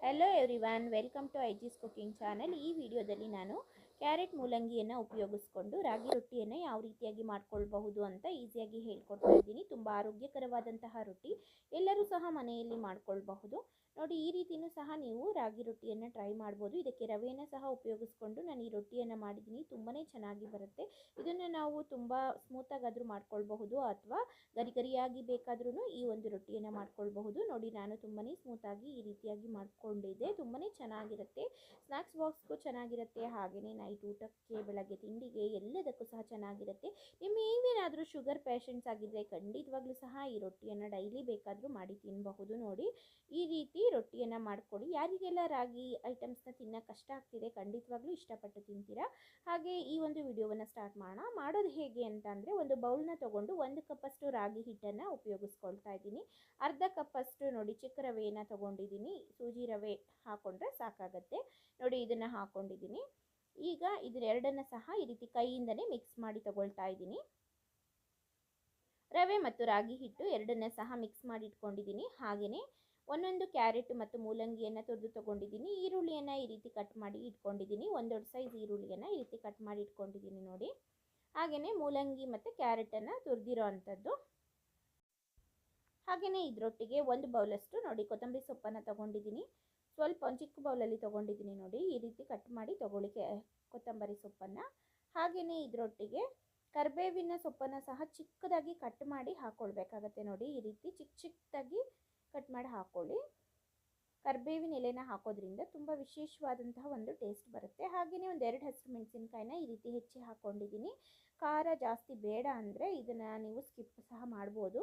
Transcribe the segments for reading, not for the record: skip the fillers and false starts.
Hello everyone, welcome to ಐಜಿಸ್ cooking channel. ಈ ವಿಡಿಯೋದಲ್ಲಿ ನಾನು ಕ್ಯಾರೆಟ್ ಮೂಲಂಗಿಯನ್ನು ಉಪಯೋಗಿಸ್ಕೊಂಡು ರಾಗಿ ರೊಟ್ಟಿಯನ್ನು ಯಾವ ರೀತಿಯಾಗಿ ಮಾಡ್ಕೊಳ್ಬಹುದು ಅಂತ ಈಸಿಯಾಗಿ ಹೇಳ್ಕೊಡ್ತಾ ಇದ್ದೀನಿ. ತುಂಬ ಆರೋಗ್ಯಕರವಾದಂತಹ ರೊಟ್ಟಿ, ಎಲ್ಲರೂ ಸಹ ಮನೆಯಲ್ಲಿ ಮಾಡ್ಕೊಳ್ಬಹುದು. ನೋಡಿ, ಈ ರೀತಿಯೂ ಸಹ ನೀವು ರಾಗಿ ರೊಟ್ಟಿಯನ್ನು ಟ್ರೈ ಮಾಡ್ಬೋದು. ಇದಕ್ಕೆ ರವೆಯನ್ನು ಸಹ ಉಪಯೋಗಿಸ್ಕೊಂಡು ನಾನು ಈ ರೊಟ್ಟಿಯನ್ನು ಮಾಡಿದ್ದೀನಿ. ತುಂಬಾ ಚೆನ್ನಾಗಿ ಬರುತ್ತೆ. ಇದನ್ನು ನಾವು ತುಂಬ ಸ್ಮೂತಾಗಾದರೂ ಮಾಡ್ಕೊಳ್ಬಹುದು ಅಥವಾ ಗರಿ ಗರಿಯಾಗಿ ಬೇಕಾದ್ರೂ ಈ ಒಂದು ರೊಟ್ಟಿಯನ್ನು ಮಾಡ್ಕೊಳ್ಬಹುದು. ನೋಡಿ, ನಾನು ತುಂಬಾ ಸ್ಮೂತಾಗಿ ಈ ರೀತಿಯಾಗಿ ಮಾಡ್ಕೊಂಡಿದ್ದೆ. ತುಂಬಾ ಚೆನ್ನಾಗಿರುತ್ತೆ. ಸ್ನ್ಯಾಕ್ಸ್ ಬಾಕ್ಸ್ಗೂ ಚೆನ್ನಾಗಿರುತ್ತೆ, ಹಾಗೆಯೇ ನೈಟ್ ಊಟಕ್ಕೆ, ಬೆಳಗ್ಗೆ ತಿಂಡಿಗೆ ಎಲ್ಲದಕ್ಕೂ ಸಹ ಚೆನ್ನಾಗಿರುತ್ತೆ. ನಿಮ್ಮ ಏನೇನಾದರೂ ಶುಗರ್ ಪೇಷಂಟ್ಸ್ ಆಗಿದ್ದರೆ ಖಂಡಿತವಾಗ್ಲೂ ಸಹ ಈ ರೊಟ್ಟಿಯನ್ನು ಡೈಲಿ ಬೇಕಾದರೂ ಮಾಡಿ ತಿನ್ನಬಹುದು. ನೋಡಿ, ಈ ರೀತಿ ರೊಟ್ಟಿಯನ್ನು ಮಾಡ್ಕೊಳ್ಳಿ. ಯಾರಿಗೆಲ್ಲ ರಾಗಿ ಐಟಮ್ಸ್ನ ತಿನ್ನೋಕೆ ಕಷ್ಟ ಆಗ್ತಿದೆ ಖಂಡಿತವಾಗ್ಲೂ ಇಷ್ಟಪಟ್ಟು ತಿಂತೀರಾ. ಹಾಗೆ ಈ ಒಂದು ವಿಡಿಯೋವನ್ನು ಸ್ಟಾರ್ಟ್ ಮಾಡೋಣ. ಮಾಡೋದು ಹೇಗೆ ಅಂತ ಅಂದರೆ, ಒಂದು ಬೌಲ್ನ ತೊಗೊಂಡು 1 ಕಪ್ಪಷ್ಟು ರಾಗಿ ಹಿಟ್ಟನ್ನು ಉಪಯೋಗಿಸ್ಕೊಳ್ತಾ ಇದ್ದೀನಿ. ಅರ್ಧ ಕಪ್ಪಷ್ಟು ನೋಡಿ ಚಿಕ್ಕ ರವೆಯನ್ನು ತೊಗೊಂಡಿದ್ದೀನಿ. ಸೂಜಿ ರವೆ ಹಾಕ್ಕೊಂಡ್ರೆ ಸಾಕಾಗತ್ತೆ. ನೋಡಿ, ಇದನ್ನು ಹಾಕ್ಕೊಂಡಿದ್ದೀನಿ. ಈಗ ಇದೆರಡನ್ನು ಸಹ ಈ ರೀತಿ ಕೈಯಿಂದನೇ ಮಿಕ್ಸ್ ಮಾಡಿ ತಗೊಳ್ತಾ ಇದ್ದೀನಿ. ರವೆ ಮತ್ತು ರಾಗಿ ಹಿಟ್ಟು ಎರಡನ್ನ ಸಹ ಮಿಕ್ಸ್ ಮಾಡಿ ಇಟ್ಕೊಂಡಿದ್ದೀನಿ. ಹಾಗೆಯೇ ಒಂದೊಂದು ಕ್ಯಾರೆಟ್ ಮತ್ತು ಮೂಲಂಗಿಯನ್ನು ತುರಿದು ತೊಗೊಂಡಿದ್ದೀನಿ. ಈರುಳ್ಳಿಯನ್ನು ಈ ರೀತಿ ಕಟ್ ಮಾಡಿ ಇಟ್ಕೊಂಡಿದ್ದೀನಿ. ಒಂದು ದೊಡ್ಡ ಸೈಜ್ ಈರುಳ್ಳಿಯನ್ನು ಈ ರೀತಿ ಕಟ್ ಮಾಡಿ ಇಟ್ಕೊಂಡಿದ್ದೀನಿ ನೋಡಿ. ಹಾಗೆಯೇ ಮೂಲಂಗಿ ಮತ್ತು ಕ್ಯಾರೆಟನ್ನು ತುರಿದಿರೋ ಅಂಥದ್ದು. ಹಾಗೆಯೇ ಇದರೊಟ್ಟಿಗೆ ಒಂದು ಬೌಲಷ್ಟು ನೋಡಿ ಕೊತ್ತಂಬರಿ ಸೊಪ್ಪನ್ನು ತೊಗೊಂಡಿದ್ದೀನಿ. ಸ್ವಲ್ಪ ಒಂದು ಚಿಕ್ಕ ಬೌಲಲ್ಲಿ ತೊಗೊಂಡಿದ್ದೀನಿ ನೋಡಿ. ಈ ರೀತಿ ಕಟ್ ಮಾಡಿ ತೊಗೊಳ್ಳಿ ಕೊತ್ತಂಬರಿ ಸೊಪ್ಪನ್ನು. ಹಾಗೆಯೇ ಇದರೊಟ್ಟಿಗೆ ಕರಿಬೇವಿನ ಸೊಪ್ಪನ್ನು ಸಹ ಚಿಕ್ಕದಾಗಿ ಕಟ್ ಮಾಡಿ ಹಾಕ್ಕೊಳ್ಬೇಕಾಗತ್ತೆ. ನೋಡಿ, ಈ ರೀತಿ ಚಿಕ್ಕದಾಗಿ ಕಟ್ ಮಾಡಿ ಹಾಕ್ಕೊಳ್ಳಿ. ಕರಿಬೇವಿನ ಎಲೆನ ಹಾಕೋದ್ರಿಂದ ತುಂಬ ವಿಶೇಷವಾದಂತಹ ಒಂದು ಟೇಸ್ಟ್ ಬರುತ್ತೆ. ಹಾಗೆಯೇ ಒಂದು 2 ಹಸಿರು ಮೆಣಸಿನ್ಕಾಯಿನ ಈ ರೀತಿ ಹೆಚ್ಚಿ ಹಾಕ್ಕೊಂಡಿದ್ದೀನಿ. ಖಾರ ಜಾಸ್ತಿ ಬೇಡ ಅಂದರೆ ಇದನ್ನು ನೀವು ಸ್ಕಿಪ್ ಸಹ ಮಾಡ್ಬೋದು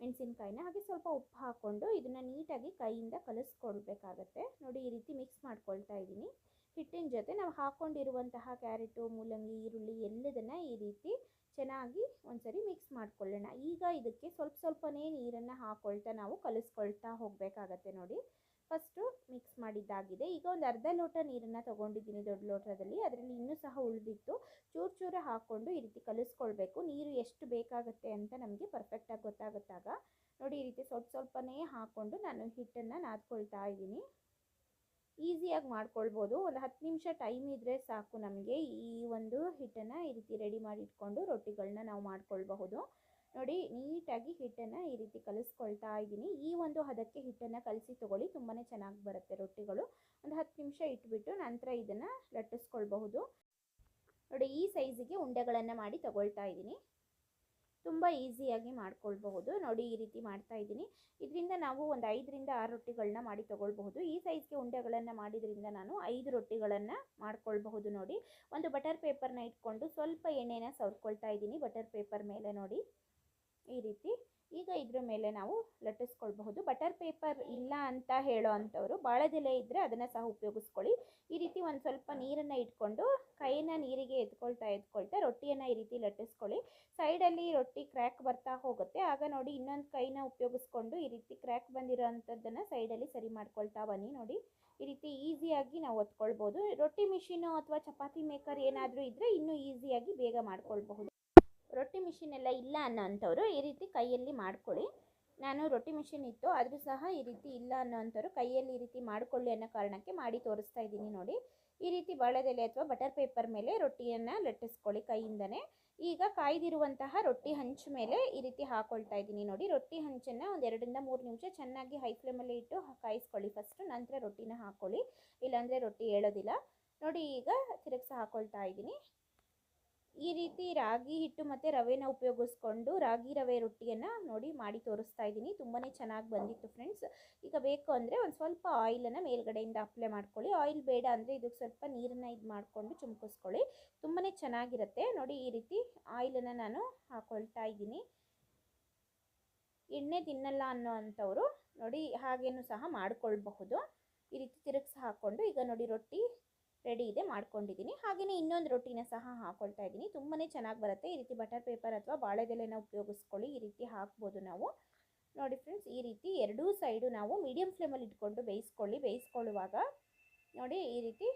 ಮೆಣಸಿನ್ಕಾಯಿನ. ಹಾಗೆ ಸ್ವಲ್ಪ ಉಪ್ಪು ಹಾಕ್ಕೊಂಡು ಇದನ್ನು ನೀಟಾಗಿ ಕೈಯಿಂದ ಕಲಿಸ್ಕೊಳ್ಬೇಕಾಗತ್ತೆ. ನೋಡಿ, ಈ ರೀತಿ ಮಿಕ್ಸ್ ಮಾಡ್ಕೊಳ್ತಾ ಇದ್ದೀನಿ. ಹಿಟ್ಟಿನ ಜೊತೆ ನಾವು ಹಾಕ್ಕೊಂಡಿರುವಂತಹ ಕ್ಯಾರೆಟು, ಮೂಲಂಗಿ, ಈರುಳ್ಳಿ ಎಲ್ಲದನ್ನು ಈ ರೀತಿ ಚೆನ್ನಾಗಿ ಒಂದ್ಸರಿ ಮಿಕ್ಸ್ ಮಾಡ್ಕೊಳ್ಳೋಣ. ಈಗ ಇದಕ್ಕೆ ಸ್ವಲ್ಪನೇ ನೀರನ್ನು ಹಾಕ್ಕೊಳ್ತಾ ನಾವು ಕಲಿಸ್ಕೊಳ್ತಾ ಹೋಗಬೇಕಾಗತ್ತೆ. ನೋಡಿ, ಫಸ್ಟು ಮಿಕ್ಸ್ ಮಾಡಿದ್ದಾಗಿದೆ. ಈಗ ಒಂದು ಅರ್ಧ ಲೋಟ ನೀರನ್ನು ತೊಗೊಂಡಿದ್ದೀನಿ ದೊಡ್ಡ ಲೋಟದಲ್ಲಿ. ಅದರಲ್ಲಿ ಇನ್ನೂ ಸಹ ಉಳಿದಿತ್ತು. ಚೂರು ಹಾಕ್ಕೊಂಡು ಈ ರೀತಿ ಕಲಿಸ್ಕೊಳ್ಬೇಕು. ನೀರು ಎಷ್ಟು ಬೇಕಾಗುತ್ತೆ ಅಂತ ನಮಗೆ ಪರ್ಫೆಕ್ಟಾಗಿ ಗೊತ್ತಾಗುತ್ತಾಗ. ನೋಡಿ, ಈ ರೀತಿ ಸ್ವಲ್ಪನೇ ಹಾಕ್ಕೊಂಡು ನಾನು ಹಿಟ್ಟನ್ನು ನಾದ್ಕೊಳ್ತಾ ಇದ್ದೀನಿ. ಈಸಿಯಾಗಿ ಮಾಡ್ಕೊಳ್ಬೋದು. ಒಂದು 10 ನಿಮಿಷ ಟೈಮ್ ಇದ್ದರೆ ಸಾಕು ನಮಗೆ ಈ ಒಂದು ಹಿಟ್ಟನ್ನು ಈ ರೀತಿ ರೆಡಿ ಮಾಡಿ ಇಟ್ಕೊಂಡು ರೊಟ್ಟಿಗಳನ್ನ ನಾವು ಮಾಡ್ಕೊಳ್ಬಹುದು. ನೋಡಿ, ನೀಟಾಗಿ ಹಿಟ್ಟನ್ನು ಈ ರೀತಿ ಕಲಿಸ್ಕೊಳ್ತಾ ಇದ್ದೀನಿ. ಈ ಒಂದು ಹದಕ್ಕೆ ಹಿಟ್ಟನ್ನು ಕಲಸಿ ತೊಗೊಳ್ಳಿ, ತುಂಬಾ ಚೆನ್ನಾಗಿ ಬರುತ್ತೆ ರೊಟ್ಟಿಗಳು. ಒಂದು 10 ನಿಮಿಷ ಇಟ್ಬಿಟ್ಟು ನಂತರ ಇದನ್ನು ಲಟ್ಟಿಸ್ಕೊಳ್ಬಹುದು. ನೋಡಿ, ಈ ಸೈಜಿಗೆ ಉಂಡೆಗಳನ್ನು ಮಾಡಿ ತಗೊಳ್ತಾ ಇದ್ದೀನಿ. ತುಂಬ ಈಸಿಯಾಗಿ ಮಾಡ್ಕೊಳ್ಬಹುದು. ನೋಡಿ, ಈ ರೀತಿ ಮಾಡ್ತಾ ಇದ್ದೀನಿ. ಇದರಿಂದ ನಾವು ಒಂದು 5ರಿಂದ 6 ರೊಟ್ಟಿಗಳನ್ನ ಮಾಡಿ ತಗೊಳ್ಬಹುದು. ಈ ಸೈಜ್ಗೆ ಉಂಡೆಗಳನ್ನು ಮಾಡಿದ್ರಿಂದ ನಾನು 5 ರೊಟ್ಟಿಗಳನ್ನು ಮಾಡ್ಕೊಳ್ಬಹುದು. ನೋಡಿ, ಒಂದು ಬಟರ್ ಪೇಪರ್ನ ಇಟ್ಕೊಂಡು ಸ್ವಲ್ಪ ಎಣ್ಣೆನ ಸವರ್ಕೊಳ್ತಾ ಇದ್ದೀನಿ ಬಟರ್ ಪೇಪರ್ ಮೇಲೆ. ನೋಡಿ, ಈ ರೀತಿ. ಈಗ ಇದ್ರ ಮೇಲೆ ನಾವು ಲಟ್ಟಿಸ್ಕೊಳ್ಬಹುದು. ಬಟರ್ ಪೇಪರ್ ಇಲ್ಲ ಅಂತ ಹೇಳೋ ಅಂಥವ್ರು ಬಾಳೆದೆಲೆ ಇದ್ದರೆ ಅದನ್ನು ಸಹ ಉಪಯೋಗಿಸ್ಕೊಳ್ಳಿ. ಈ ರೀತಿ ಒಂದು ಸ್ವಲ್ಪ ನೀರನ್ನು ಇಟ್ಕೊಂಡು ಕೈನ ನೀರಿಗೆ ಎತ್ಕೊಳ್ತಾ ರೊಟ್ಟಿಯನ್ನು ಈ ರೀತಿ ಲಟ್ಟಿಸ್ಕೊಳ್ಳಿ. ಸೈಡಲ್ಲಿ ರೊಟ್ಟಿ ಕ್ರ್ಯಾಕ್ ಬರ್ತಾ ಹೋಗುತ್ತೆ. ಆಗ ನೋಡಿ, ಇನ್ನೊಂದು ಕೈನ ಉಪಯೋಗಿಸ್ಕೊಂಡು ಈ ರೀತಿ ಕ್ರ್ಯಾಕ್ ಬಂದಿರೋ ಅಂಥದ್ದನ್ನು ಸೈಡಲ್ಲಿ ಸರಿ ಮಾಡ್ಕೊಳ್ತಾ ಬನ್ನಿ. ನೋಡಿ, ಈ ರೀತಿ ಈಸಿಯಾಗಿ ನಾವು ಒತ್ಕೊಳ್ಬೋದು. ರೊಟ್ಟಿ ಮಿಷಿನು ಅಥವಾ ಚಪಾತಿ ಮೇಕರ್ ಏನಾದರೂ ಇದ್ದರೆ ಇನ್ನೂ ಈಸಿಯಾಗಿ ಬೇಗ ಮಾಡ್ಕೊಳ್ಬಹುದು. ರೊಟ್ಟಿ ಮಿಷಿನ್ ಎಲ್ಲ ಇಲ್ಲ ಅನ್ನೋ ಅಂಥವ್ರು ಈ ರೀತಿ ಕೈಯಲ್ಲಿ ಮಾಡ್ಕೊಳ್ಳಿ. ನಾನು ರೊಟ್ಟಿ ಮಿಷಿನ್ ಇತ್ತು, ಆದರೂ ಸಹ ಈ ರೀತಿ ಇಲ್ಲ ಅನ್ನೋ ಅಂಥವ್ರು ಕೈಯಲ್ಲಿ ಈ ರೀತಿ ಮಾಡಿಕೊಳ್ಳಿ ಅನ್ನೋ ಕಾರಣಕ್ಕೆ ಮಾಡಿ ತೋರಿಸ್ತಾ ಇದ್ದೀನಿ. ನೋಡಿ, ಈ ರೀತಿ ಬಾಳೆದೆಲೆ ಅಥವಾ ಬಟರ್ ಪೇಪರ್ ಮೇಲೆ ರೊಟ್ಟಿಯನ್ನು ಲಟ್ಟಿಸ್ಕೊಳ್ಳಿ ಕೈಯಿಂದನೇ. ಈಗ ಕಾಯ್ದಿರುವಂತಹ ರೊಟ್ಟಿ ಹಂಚು ಮೇಲೆ ಈ ರೀತಿ ಹಾಕ್ಕೊಳ್ತಾ ಇದ್ದೀನಿ. ನೋಡಿ, ರೊಟ್ಟಿ ಹಂಚನ್ನು ಒಂದು 2ರಿಂದ 3 ನಿಮಿಷ ಚೆನ್ನಾಗಿ ಹೈ ಫ್ಲೇಮಲ್ಲಿ ಇಟ್ಟು ಕಾಯಿಸ್ಕೊಳ್ಳಿ ಫಸ್ಟು. ನಂತರ ರೊಟ್ಟಿನ ಹಾಕ್ಕೊಳ್ಳಿ, ಇಲ್ಲಾಂದರೆ ರೊಟ್ಟಿ ಏಳೋದಿಲ್ಲ. ನೋಡಿ, ಈಗ ತಿರುಗಿಸಿ ಹಾಕ್ಕೊಳ್ತಾ ಇದ್ದೀನಿ. ಈ ರೀತಿ ರಾಗಿ ಹಿಟ್ಟು ಮತ್ತು ರವೆನ ಉಪಯೋಗಿಸ್ಕೊಂಡು ರಾಗಿ ರವೆ ರೊಟ್ಟಿಯನ್ನು ನೋಡಿ ಮಾಡಿ ತೋರಿಸ್ತಾ ಇದ್ದೀನಿ. ತುಂಬಾ ಚೆನ್ನಾಗಿ ಬಂದಿತ್ತು ಫ್ರೆಂಡ್ಸ್. ಈಗ ಬೇಕು ಅಂದರೆ ಒಂದು ಸ್ವಲ್ಪ ಆಯಿಲನ್ನು ಮೇಲ್ಗಡೆಯಿಂದ ಅಪ್ಲೈ ಮಾಡ್ಕೊಳ್ಳಿ. ಆಯಿಲ್ ಬೇಡ ಅಂದರೆ ಇದಕ್ಕೆ ಸ್ವಲ್ಪ ನೀರನ್ನು ಇದು ಮಾಡಿಕೊಂಡು ಚುಮ್ಕಿಸ್ಕೊಳ್ಳಿ. ತುಂಬಾ ಚೆನ್ನಾಗಿರುತ್ತೆ. ನೋಡಿ, ಈ ರೀತಿ ಆಯಿಲನ್ನು ನಾನು ಹಾಕ್ಕೊಳ್ತಾ ಇದ್ದೀನಿ. ಎಣ್ಣೆ ತಿನ್ನಲ್ಲ ಅನ್ನೋ ಅಂಥವ್ರು ನೋಡಿ ಹಾಗೇನೂ ಸಹ ಮಾಡ್ಕೊಳ್ಬಹುದು. ಈ ರೀತಿ ತಿರುಗಿಸಿ ಹಾಕ್ಕೊಂಡು ಈಗ ನೋಡಿ ರೊಟ್ಟಿ ರೆಡಿ ಇದೆ, ಮಾಡ್ಕೊಂಡಿದ್ದೀನಿ. ಹಾಗೆಯೇ ಇನ್ನೊಂದು ರೊಟ್ಟಿನ ಸಹ ಹಾಕ್ಕೊಳ್ತಾ ಇದ್ದೀನಿ. ತುಂಬಾ ಚೆನ್ನಾಗಿ ಬರುತ್ತೆ. ಈ ರೀತಿ ಬಟರ್ ಪೇಪರ್ ಅಥವಾ ಬಾಳೆದೆಲೆನ ಉಪಯೋಗಿಸ್ಕೊಳ್ಳಿ. ಈ ರೀತಿ ಹಾಕ್ಬೋದು ನಾವು. ನೋಡಿ ಫ್ರೆಂಡ್ಸ್, ಈ ರೀತಿ ಎರಡೂ ಸೈಡು ನಾವು ಮೀಡಿಯಮ್ ಫ್ಲೇಮಲ್ಲಿ ಇಟ್ಕೊಂಡು ಬೇಯಿಸ್ಕೊಳ್ಳುವಾಗ ನೋಡಿ ಈ ರೀತಿ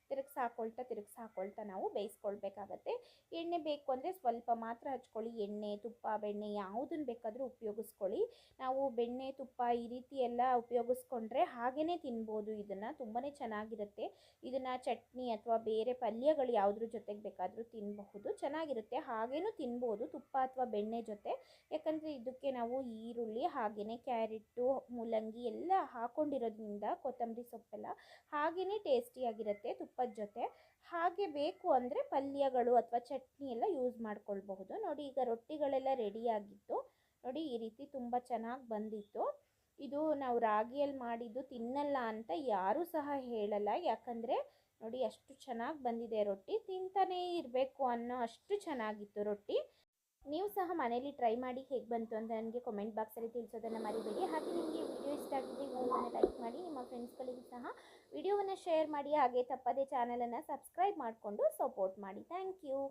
ತಿರುಗಿಸಿ ಹಾಕೊಳ್ತಾ ನಾವು ಬೇಯಿಸ್ಕೊಳ್ಬೇಕಾಗತ್ತೆ. ಎಣ್ಣೆ ಬೇಕು ಅಂದರೆ ಸ್ವಲ್ಪ ಮಾತ್ರ ಹಚ್ಕೊಳ್ಳಿ. ಎಣ್ಣೆ, ತುಪ್ಪ, ಬೆಣ್ಣೆ ಯಾವುದನ್ನು ಬೇಕಾದರೂ ಉಪಯೋಗಿಸ್ಕೊಳ್ಳಿ. ನಾವು ಬೆಣ್ಣೆ, ತುಪ್ಪ ಈ ರೀತಿ ಎಲ್ಲ ಉಪಯೋಗಿಸ್ಕೊಂಡ್ರೆ ಹಾಗೇ ತಿನ್ಬೋದು. ಇದನ್ನು ತುಂಬಾ ಚೆನ್ನಾಗಿರುತ್ತೆ. ಇದನ್ನು ಚಟ್ನಿ ಅಥವಾ ಬೇರೆ ಪಲ್ಯಗಳು ಯಾವುದ್ರ ಜೊತೆಗೆ ಬೇಕಾದರೂ ತಿನ್ನಬಹುದು, ಚೆನ್ನಾಗಿರುತ್ತೆ. ಹಾಗೇನೂ ತಿನ್ಬೋದು ತುಪ್ಪ ಅಥವಾ ಬೆಣ್ಣೆ ಜೊತೆ, ಯಾಕಂದರೆ ಇದಕ್ಕೆ ನಾವು ಈರುಳ್ಳಿ ಹಾಗೆಯೇ ಕ್ಯಾರೆಟು, ಮೂಲಂಗಿ ಎಲ್ಲ ಹಾಕ್ಕೊಂಡಿರೋದ್ರಿಂದ ಕೊತ್ತಂಬರಿ ಸೊಪ್ಪೆಲ್ಲ ಹಾಗೆಯೇ ಟೇಸ್ಟಿಯಾಗಿರುತ್ತೆ ತುಪ್ಪದ ಜೊತೆ. ಹಾಗೆ ಬೇಕು ಅಂದರೆ ಪಲ್ಯಗಳು ಅಥವಾ ಚಟ್ನಿ ಎಲ್ಲ ಯೂಸ್ ಮಾಡ್ಕೊಳ್ಬಹುದು. ನೋಡಿ ಈಗ ರೊಟ್ಟಿಗಳೆಲ್ಲ ರೆಡಿಯಾಗಿತ್ತು. ನೋಡಿ ಈ ರೀತಿ ತುಂಬ ಚೆನ್ನಾಗಿ ಬಂದಿತ್ತು. ಇದು ನಾವು ರಾಗಿಯಲ್ಲಿ ಮಾಡಿದ್ದು ತಿನ್ನಲ್ಲ ಅಂತ ಯಾರೂ ಸಹ ಹೇಳಲ್ಲ, ಯಾಕಂದರೆ ನೋಡಿ ಅಷ್ಟು ಚೆನ್ನಾಗಿ ಬಂದಿದೆ ರೊಟ್ಟಿ, ತಿಂತಾನೇ ಇರಬೇಕು ಅನ್ನೋ ಅಷ್ಟು ಚೆನ್ನಾಗಿತ್ತು ರೊಟ್ಟಿ. ನೀವು ಸಹ ಮನೇಲಿ ಟ್ರೈ ಮಾಡಿ ಹೇಗೆ ಬಂತು ಅಂತ ನನಗೆ ಕಾಮೆಂಟ್ ಬಾಕ್ಸಲ್ಲಿ ತಿಳಿಸೋದನ್ನು ಮರಿಬೇಡಿ. ಹಾಗೆ ನಿಮಗೆ ವಿಡಿಯೋ ಇಷ್ಟ ಆಗಿದ್ದರೆ ವಿಡಿಯೋವನ್ನು ಲೈಕ್ ಮಾಡಿ, ನಿಮ್ಮ ಫ್ರೆಂಡ್ಸ್ಗಳಿಗೂ ಸಹ ವಿಡಿಯೋವನ್ನು ಶೇರ್ ಮಾಡಿ. ಹಾಗೆ ತಪ್ಪದೇ ಚಾನಲನ್ನು ಸಬ್ಸ್ಕ್ರೈಬ್ ಮಾಡಿಕೊಂಡು ಸಪೋರ್ಟ್ ಮಾಡಿ. Thank you.